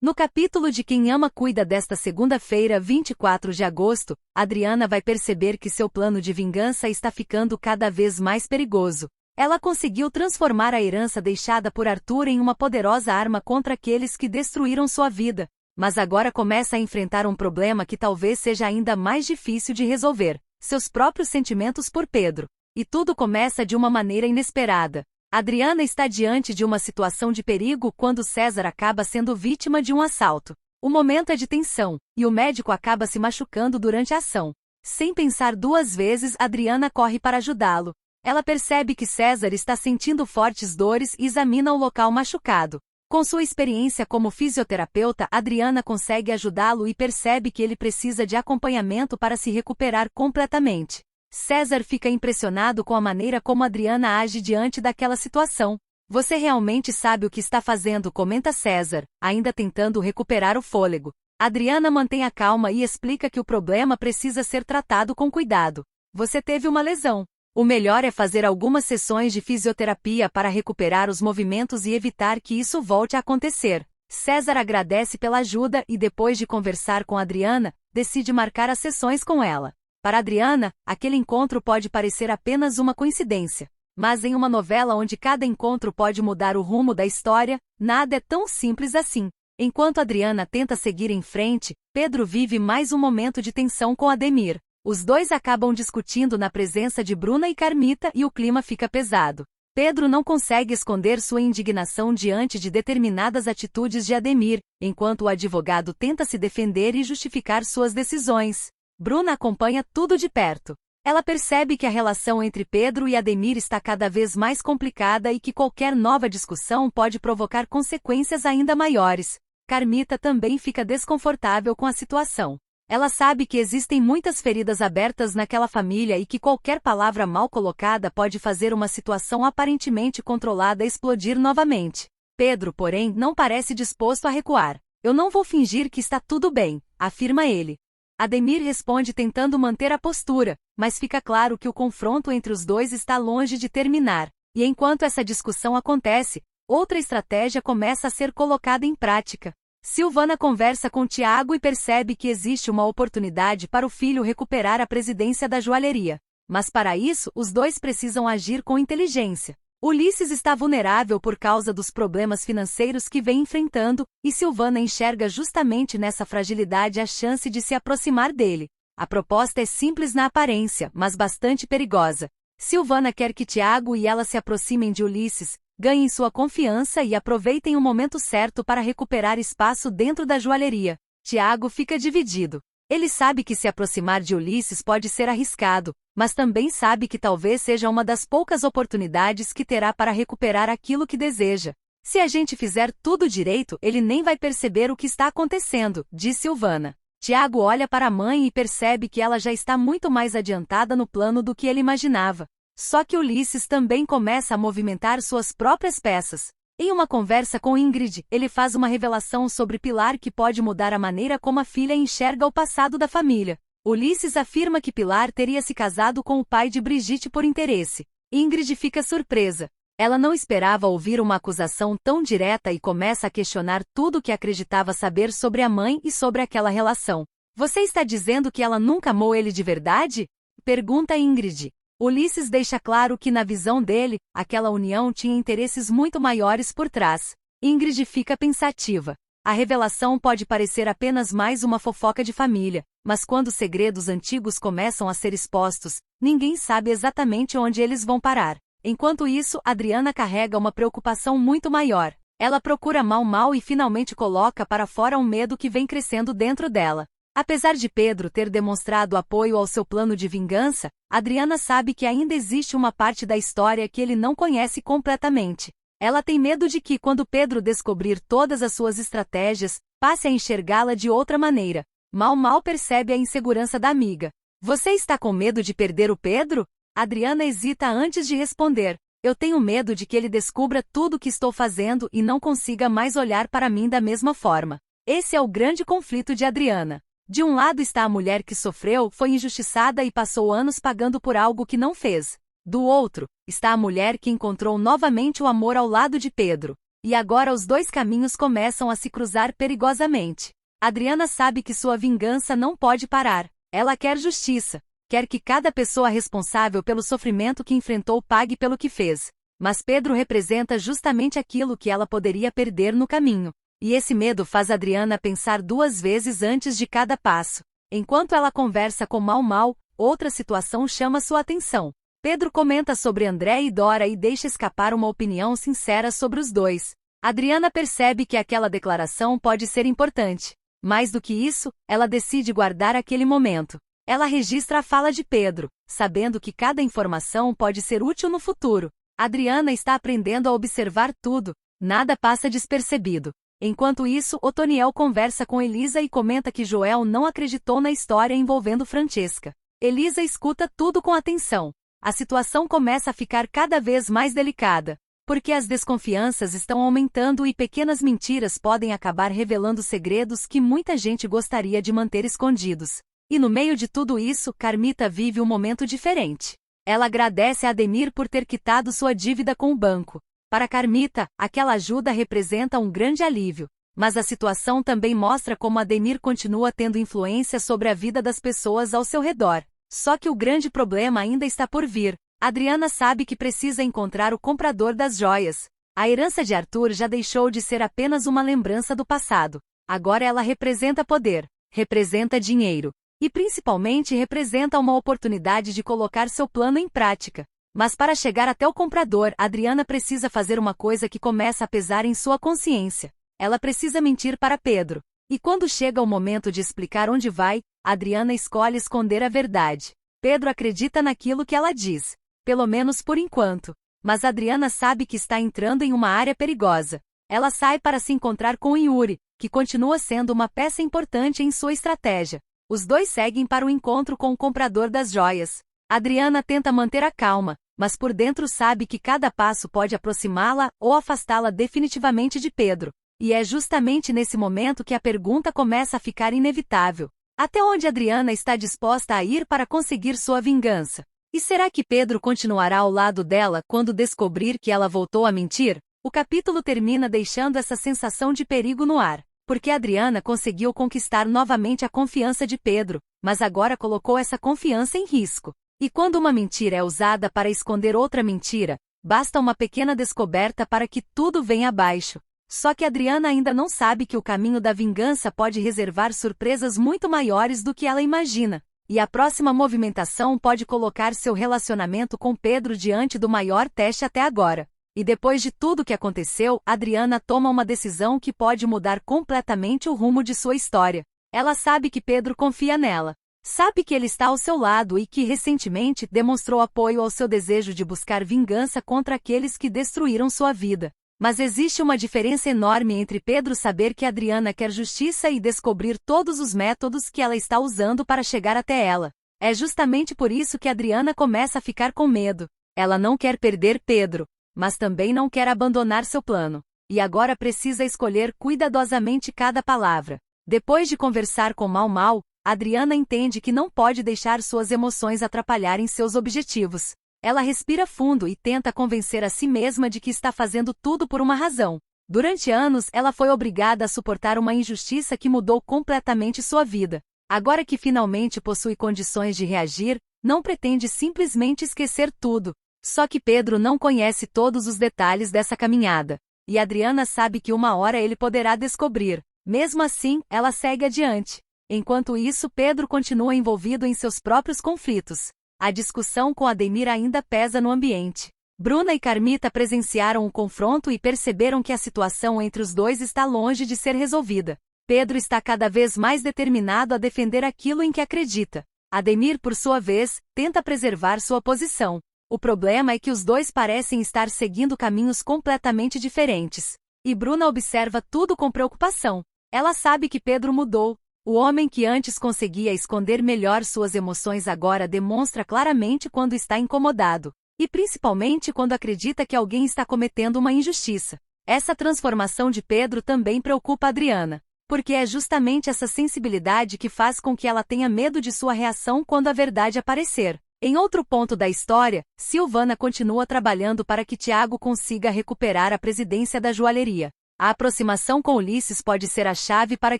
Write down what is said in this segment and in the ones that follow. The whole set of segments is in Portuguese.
No capítulo de Quem Ama Cuida desta segunda-feira, 24 de agosto, Adriana vai perceber que seu plano de vingança está ficando cada vez mais perigoso. Ela conseguiu transformar a herança deixada por Arthur em uma poderosa arma contra aqueles que destruíram sua vida, mas agora começa a enfrentar um problema que talvez seja ainda mais difícil de resolver: seus próprios sentimentos por Pedro. E tudo começa de uma maneira inesperada. Adriana está diante de uma situação de perigo quando César acaba sendo vítima de um assalto. O momento é de tensão, e o médico acaba se machucando durante a ação. Sem pensar duas vezes, Adriana corre para ajudá-lo. Ela percebe que César está sentindo fortes dores e examina o local machucado. Com sua experiência como fisioterapeuta, Adriana consegue ajudá-lo e percebe que ele precisa de acompanhamento para se recuperar completamente. César fica impressionado com a maneira como Adriana age diante daquela situação. Você realmente sabe o que está fazendo, comenta César, ainda tentando recuperar o fôlego. Adriana mantém a calma e explica que o problema precisa ser tratado com cuidado. Você teve uma lesão. O melhor é fazer algumas sessões de fisioterapia para recuperar os movimentos e evitar que isso volte a acontecer. César agradece pela ajuda e, depois de conversar com Adriana, decide marcar as sessões com ela. Para Adriana, aquele encontro pode parecer apenas uma coincidência. Mas em uma novela onde cada encontro pode mudar o rumo da história, nada é tão simples assim. Enquanto Adriana tenta seguir em frente, Pedro vive mais um momento de tensão com Ademir. Os dois acabam discutindo na presença de Bruna e Carmita e o clima fica pesado. Pedro não consegue esconder sua indignação diante de determinadas atitudes de Ademir, enquanto o advogado tenta se defender e justificar suas decisões. Bruna acompanha tudo de perto. Ela percebe que a relação entre Pedro e Ademir está cada vez mais complicada e que qualquer nova discussão pode provocar consequências ainda maiores. Carmita também fica desconfortável com a situação. Ela sabe que existem muitas feridas abertas naquela família e que qualquer palavra mal colocada pode fazer uma situação aparentemente controlada explodir novamente. Pedro, porém, não parece disposto a recuar. Eu não vou fingir que está tudo bem, afirma ele. Ademir responde tentando manter a postura, mas fica claro que o confronto entre os dois está longe de terminar. E enquanto essa discussão acontece, outra estratégia começa a ser colocada em prática. Silvana conversa com Tiago e percebe que existe uma oportunidade para o filho recuperar a presidência da joalheria. Mas para isso, os dois precisam agir com inteligência. Ulisses está vulnerável por causa dos problemas financeiros que vem enfrentando, e Silvana enxerga justamente nessa fragilidade a chance de se aproximar dele. A proposta é simples na aparência, mas bastante perigosa. Silvana quer que Tiago e ela se aproximem de Ulisses, ganhem sua confiança e aproveitem o momento certo para recuperar espaço dentro da joalheria. Tiago fica dividido. Ele sabe que se aproximar de Ulisses pode ser arriscado, mas também sabe que talvez seja uma das poucas oportunidades que terá para recuperar aquilo que deseja. Se a gente fizer tudo direito, ele nem vai perceber o que está acontecendo, diz Silvana. Tiago olha para a mãe e percebe que ela já está muito mais adiantada no plano do que ele imaginava. Só que Ulisses também começa a movimentar suas próprias peças. Em uma conversa com Ingrid, ele faz uma revelação sobre Pilar que pode mudar a maneira como a filha enxerga o passado da família. Ulisses afirma que Pilar teria se casado com o pai de Brigitte por interesse. Ingrid fica surpresa. Ela não esperava ouvir uma acusação tão direta e começa a questionar tudo o que acreditava saber sobre a mãe e sobre aquela relação. Você está dizendo que ela nunca amou ele de verdade? Pergunta Ingrid. Ulisses deixa claro que na visão dele, aquela união tinha interesses muito maiores por trás. Ingrid fica pensativa. A revelação pode parecer apenas mais uma fofoca de família, mas quando segredos antigos começam a ser expostos, ninguém sabe exatamente onde eles vão parar. Enquanto isso, Adriana carrega uma preocupação muito maior. Ela procura Mal e finalmente coloca para fora um medo que vem crescendo dentro dela. Apesar de Pedro ter demonstrado apoio ao seu plano de vingança, Adriana sabe que ainda existe uma parte da história que ele não conhece completamente. Ela tem medo de que, quando Pedro descobrir todas as suas estratégias, passe a enxergá-la de outra maneira. Mal percebe a insegurança da amiga. Você está com medo de perder o Pedro? Adriana hesita antes de responder. Eu tenho medo de que ele descubra tudo o que estou fazendo e não consiga mais olhar para mim da mesma forma. Esse é o grande conflito de Adriana. De um lado está a mulher que sofreu, foi injustiçada e passou anos pagando por algo que não fez. Do outro, está a mulher que encontrou novamente o amor ao lado de Pedro. E agora os dois caminhos começam a se cruzar perigosamente. Adriana sabe que sua vingança não pode parar. Ela quer justiça. Quer que cada pessoa responsável pelo sofrimento que enfrentou pague pelo que fez. Mas Pedro representa justamente aquilo que ela poderia perder no caminho. E esse medo faz Adriana pensar 2 vezes antes de cada passo. Enquanto ela conversa com Mau, outra situação chama sua atenção. Pedro comenta sobre André e Dora e deixa escapar uma opinião sincera sobre os dois. Adriana percebe que aquela declaração pode ser importante. Mais do que isso, ela decide guardar aquele momento. Ela registra a fala de Pedro, sabendo que cada informação pode ser útil no futuro. Adriana está aprendendo a observar tudo, nada passa despercebido. Enquanto isso, Otoniel conversa com Elisa e comenta que Joel não acreditou na história envolvendo Francesca. Elisa escuta tudo com atenção. A situação começa a ficar cada vez mais delicada, porque as desconfianças estão aumentando e pequenas mentiras podem acabar revelando segredos que muita gente gostaria de manter escondidos. E no meio de tudo isso, Carmita vive um momento diferente. Ela agradece a Ademir por ter quitado sua dívida com o banco. Para Carmita, aquela ajuda representa um grande alívio. Mas a situação também mostra como Ademir continua tendo influência sobre a vida das pessoas ao seu redor. Só que o grande problema ainda está por vir. Adriana sabe que precisa encontrar o comprador das joias. A herança de Arthur já deixou de ser apenas uma lembrança do passado. Agora ela representa poder, representa dinheiro. E principalmente representa uma oportunidade de colocar seu plano em prática. Mas para chegar até o comprador, Adriana precisa fazer uma coisa que começa a pesar em sua consciência. Ela precisa mentir para Pedro. E quando chega o momento de explicar onde vai, Adriana escolhe esconder a verdade. Pedro acredita naquilo que ela diz. Pelo menos por enquanto. Mas Adriana sabe que está entrando em uma área perigosa. Ela sai para se encontrar com Yuri, que continua sendo uma peça importante em sua estratégia. Os dois seguem para o encontro com o comprador das joias. Adriana tenta manter a calma, mas por dentro sabe que cada passo pode aproximá-la ou afastá-la definitivamente de Pedro. E é justamente nesse momento que a pergunta começa a ficar inevitável. Até onde Adriana está disposta a ir para conseguir sua vingança? E será que Pedro continuará ao lado dela quando descobrir que ela voltou a mentir? O capítulo termina deixando essa sensação de perigo no ar. Porque Adriana conseguiu conquistar novamente a confiança de Pedro, mas agora colocou essa confiança em risco. E quando uma mentira é usada para esconder outra mentira, basta uma pequena descoberta para que tudo venha abaixo. Só que Adriana ainda não sabe que o caminho da vingança pode reservar surpresas muito maiores do que ela imagina. E a próxima movimentação pode colocar seu relacionamento com Pedro diante do maior teste até agora. E depois de tudo que aconteceu, Adriana toma uma decisão que pode mudar completamente o rumo de sua história. Ela sabe que Pedro confia nela. Sabe que ele está ao seu lado e que recentemente demonstrou apoio ao seu desejo de buscar vingança contra aqueles que destruíram sua vida. Mas existe uma diferença enorme entre Pedro saber que Adriana quer justiça e descobrir todos os métodos que ela está usando para chegar até ela. É justamente por isso que Adriana começa a ficar com medo. Ela não quer perder Pedro, mas também não quer abandonar seu plano. E agora precisa escolher cuidadosamente cada palavra. Depois de conversar com Mau, Adriana entende que não pode deixar suas emoções atrapalharem seus objetivos. Ela respira fundo e tenta convencer a si mesma de que está fazendo tudo por uma razão. Durante anos, ela foi obrigada a suportar uma injustiça que mudou completamente sua vida. Agora que finalmente possui condições de reagir, não pretende simplesmente esquecer tudo. Só que Pedro não conhece todos os detalhes dessa caminhada. E Adriana sabe que uma hora ele poderá descobrir. Mesmo assim, ela segue adiante. Enquanto isso, Pedro continua envolvido em seus próprios conflitos. A discussão com Ademir ainda pesa no ambiente. Bruna e Carmita presenciaram o confronto e perceberam que a situação entre os dois está longe de ser resolvida. Pedro está cada vez mais determinado a defender aquilo em que acredita. Ademir, por sua vez, tenta preservar sua posição. O problema é que os dois parecem estar seguindo caminhos completamente diferentes. E Bruna observa tudo com preocupação. Ela sabe que Pedro mudou. O homem que antes conseguia esconder melhor suas emoções agora demonstra claramente quando está incomodado. E principalmente quando acredita que alguém está cometendo uma injustiça. Essa transformação de Pedro também preocupa Adriana. Porque é justamente essa sensibilidade que faz com que ela tenha medo de sua reação quando a verdade aparecer. Em outro ponto da história, Silvana continua trabalhando para que Tiago consiga recuperar a presidência da joalheria. A aproximação com Ulisses pode ser a chave para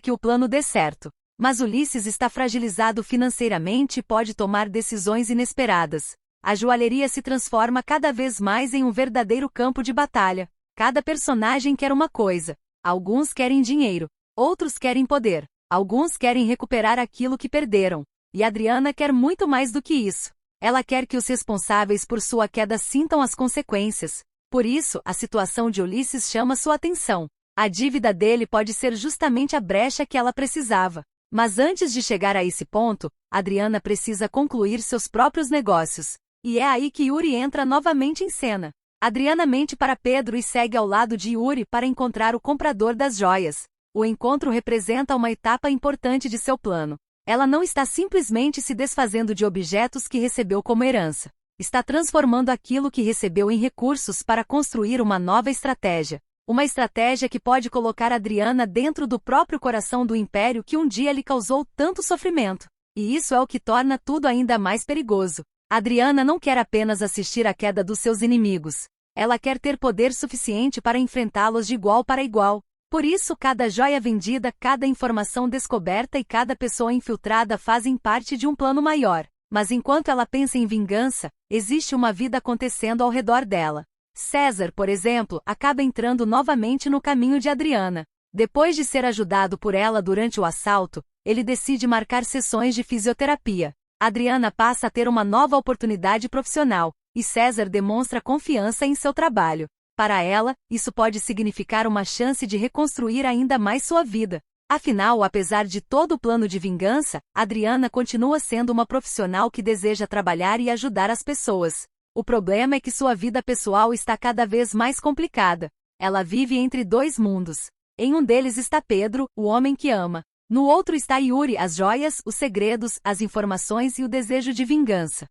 que o plano dê certo. Mas Ulisses está fragilizado financeiramente e pode tomar decisões inesperadas. A joalheria se transforma cada vez mais em um verdadeiro campo de batalha. Cada personagem quer uma coisa. Alguns querem dinheiro, outros querem poder, alguns querem recuperar aquilo que perderam. E Adriana quer muito mais do que isso. Ela quer que os responsáveis por sua queda sintam as consequências. Por isso, a situação de Ulisses chama sua atenção. A dívida dele pode ser justamente a brecha que ela precisava. Mas antes de chegar a esse ponto, Adriana precisa concluir seus próprios negócios. E é aí que Yuri entra novamente em cena. Adriana mente para Pedro e segue ao lado de Yuri para encontrar o comprador das joias. O encontro representa uma etapa importante de seu plano. Ela não está simplesmente se desfazendo de objetos que recebeu como herança. Está transformando aquilo que recebeu em recursos para construir uma nova estratégia. Uma estratégia que pode colocar Adriana dentro do próprio coração do império que um dia lhe causou tanto sofrimento. E isso é o que torna tudo ainda mais perigoso. Adriana não quer apenas assistir à queda dos seus inimigos. Ela quer ter poder suficiente para enfrentá-los de igual para igual. Por isso, cada joia vendida, cada informação descoberta e cada pessoa infiltrada fazem parte de um plano maior. Mas enquanto ela pensa em vingança, existe uma vida acontecendo ao redor dela. César, por exemplo, acaba entrando novamente no caminho de Adriana. Depois de ser ajudado por ela durante o assalto, ele decide marcar sessões de fisioterapia. Adriana passa a ter uma nova oportunidade profissional, e César demonstra confiança em seu trabalho. Para ela, isso pode significar uma chance de reconstruir ainda mais sua vida. Afinal, apesar de todo o plano de vingança, Adriana continua sendo uma profissional que deseja trabalhar e ajudar as pessoas. O problema é que sua vida pessoal está cada vez mais complicada. Ela vive entre dois mundos. Em um deles está Pedro, o homem que ama. No outro está Yuri, as joias, os segredos, as informações e o desejo de vingança.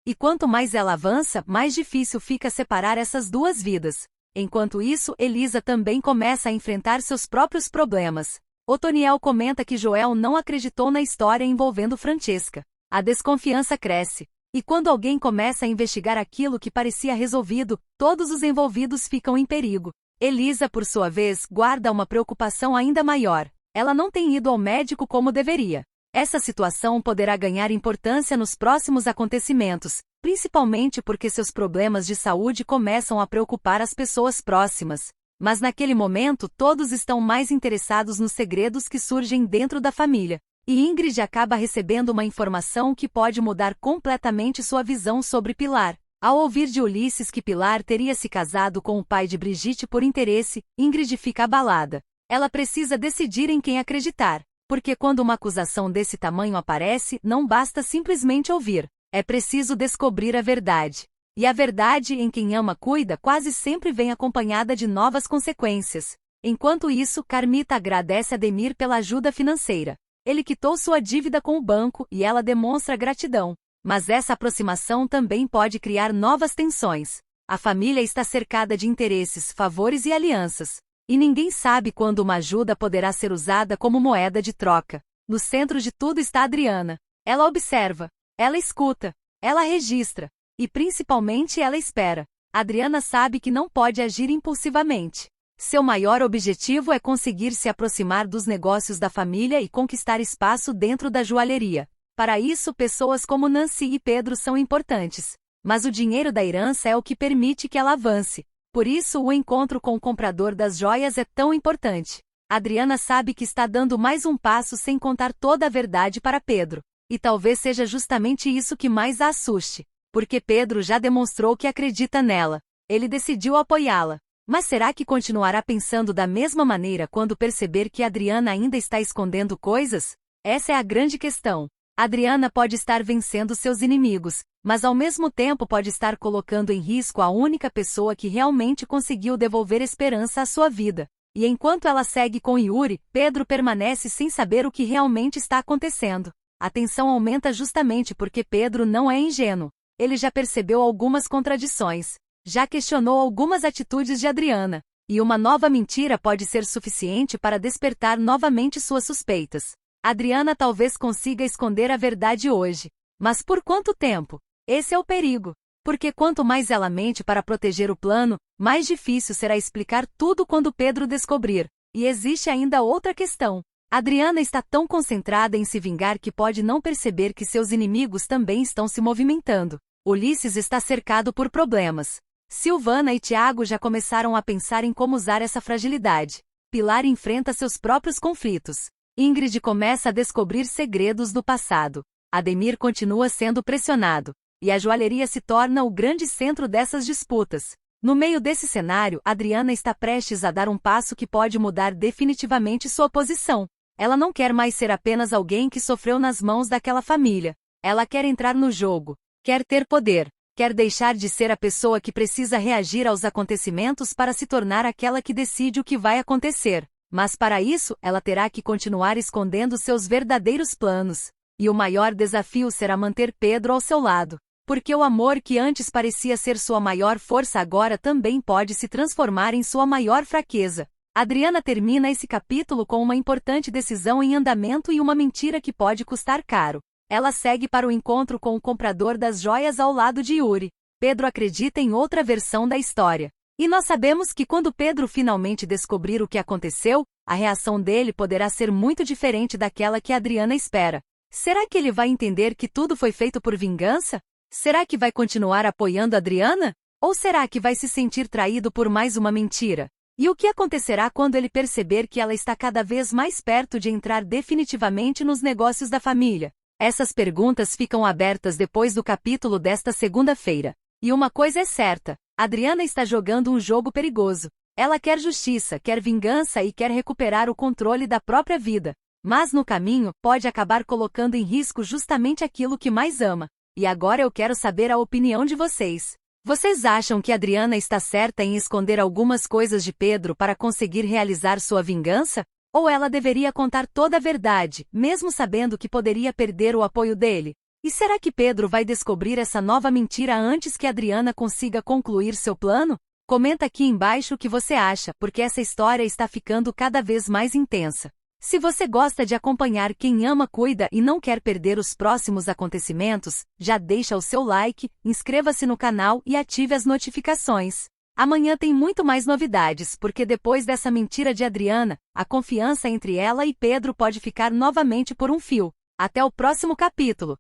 E quanto mais ela avança, mais difícil fica separar essas duas vidas. Enquanto isso, Elisa também começa a enfrentar seus próprios problemas. Otoniel comenta que Joel não acreditou na história envolvendo Francesca. A desconfiança cresce. E quando alguém começa a investigar aquilo que parecia resolvido, todos os envolvidos ficam em perigo. Elisa, por sua vez, guarda uma preocupação ainda maior. Ela não tem ido ao médico como deveria. Essa situação poderá ganhar importância nos próximos acontecimentos, principalmente porque seus problemas de saúde começam a preocupar as pessoas próximas. Mas naquele momento todos estão mais interessados nos segredos que surgem dentro da família. E Ingrid acaba recebendo uma informação que pode mudar completamente sua visão sobre Pilar. Ao ouvir de Ulisses que Pilar teria se casado com o pai de Brigitte por interesse, Ingrid fica abalada. Ela precisa decidir em quem acreditar. Porque quando uma acusação desse tamanho aparece, não basta simplesmente ouvir. É preciso descobrir a verdade. E a verdade em quem ama cuida quase sempre vem acompanhada de novas consequências. Enquanto isso, Carmita agradece a Demir pela ajuda financeira. Ele quitou sua dívida com o banco e ela demonstra gratidão. Mas essa aproximação também pode criar novas tensões. A família está cercada de interesses, favores e alianças. E ninguém sabe quando uma ajuda poderá ser usada como moeda de troca. No centro de tudo está Adriana. Ela observa, ela escuta, ela registra. E principalmente ela espera. Adriana sabe que não pode agir impulsivamente. Seu maior objetivo é conseguir se aproximar dos negócios da família e conquistar espaço dentro da joalheria. Para isso, pessoas como Nancy e Pedro são importantes. Mas o dinheiro da herança é o que permite que ela avance. Por isso, o encontro com o comprador das joias é tão importante. Adriana sabe que está dando mais um passo sem contar toda a verdade para Pedro. E talvez seja justamente isso que mais a assuste. Porque Pedro já demonstrou que acredita nela. Ele decidiu apoiá-la. Mas será que continuará pensando da mesma maneira quando perceber que Adriana ainda está escondendo coisas? Essa é a grande questão. Adriana pode estar vencendo seus inimigos, mas ao mesmo tempo pode estar colocando em risco a única pessoa que realmente conseguiu devolver esperança à sua vida. E enquanto ela segue com Yuri, Pedro permanece sem saber o que realmente está acontecendo. A tensão aumenta justamente porque Pedro não é ingênuo. Ele já percebeu algumas contradições. Já questionou algumas atitudes de Adriana. E uma nova mentira pode ser suficiente para despertar novamente suas suspeitas. Adriana talvez consiga esconder a verdade hoje. Mas por quanto tempo? Esse é o perigo. Porque quanto mais ela mente para proteger o plano, mais difícil será explicar tudo quando Pedro descobrir. E existe ainda outra questão. Adriana está tão concentrada em se vingar que pode não perceber que seus inimigos também estão se movimentando. Ulisses está cercado por problemas. Silvana e Tiago já começaram a pensar em como usar essa fragilidade. Pilar enfrenta seus próprios conflitos. Ingrid começa a descobrir segredos do passado. Ademir continua sendo pressionado. E a joalheria se torna o grande centro dessas disputas. No meio desse cenário, Adriana está prestes a dar um passo que pode mudar definitivamente sua posição. Ela não quer mais ser apenas alguém que sofreu nas mãos daquela família. Ela quer entrar no jogo, quer ter poder, quer deixar de ser a pessoa que precisa reagir aos acontecimentos para se tornar aquela que decide o que vai acontecer. Mas para isso, ela terá que continuar escondendo seus verdadeiros planos. E o maior desafio será manter Pedro ao seu lado. Porque o amor que antes parecia ser sua maior força agora também pode se transformar em sua maior fraqueza. Adriana termina esse capítulo com uma importante decisão em andamento e uma mentira que pode custar caro. Ela segue para o encontro com o comprador das joias ao lado de Yuri. Pedro acredita em outra versão da história. E nós sabemos que quando Pedro finalmente descobrir o que aconteceu, a reação dele poderá ser muito diferente daquela que Adriana espera. Será que ele vai entender que tudo foi feito por vingança? Será que vai continuar apoiando Adriana? Ou será que vai se sentir traído por mais uma mentira? E o que acontecerá quando ele perceber que ela está cada vez mais perto de entrar definitivamente nos negócios da família? Essas perguntas ficam abertas depois do capítulo desta segunda-feira. E uma coisa é certa, Adriana está jogando um jogo perigoso. Ela quer justiça, quer vingança e quer recuperar o controle da própria vida. Mas no caminho, pode acabar colocando em risco justamente aquilo que mais ama. E agora eu quero saber a opinião de vocês. Vocês acham que Adriana está certa em esconder algumas coisas de Pedro para conseguir realizar sua vingança? Ou ela deveria contar toda a verdade, mesmo sabendo que poderia perder o apoio dele? E será que Pedro vai descobrir essa nova mentira antes que Adriana consiga concluir seu plano? Comenta aqui embaixo o que você acha, porque essa história está ficando cada vez mais intensa. Se você gosta de acompanhar Quem Ama Cuida e não quer perder os próximos acontecimentos, já deixa o seu like, inscreva-se no canal e ative as notificações. Amanhã tem muito mais novidades, porque depois dessa mentira de Adriana, a confiança entre ela e Pedro pode ficar novamente por um fio. Até o próximo capítulo!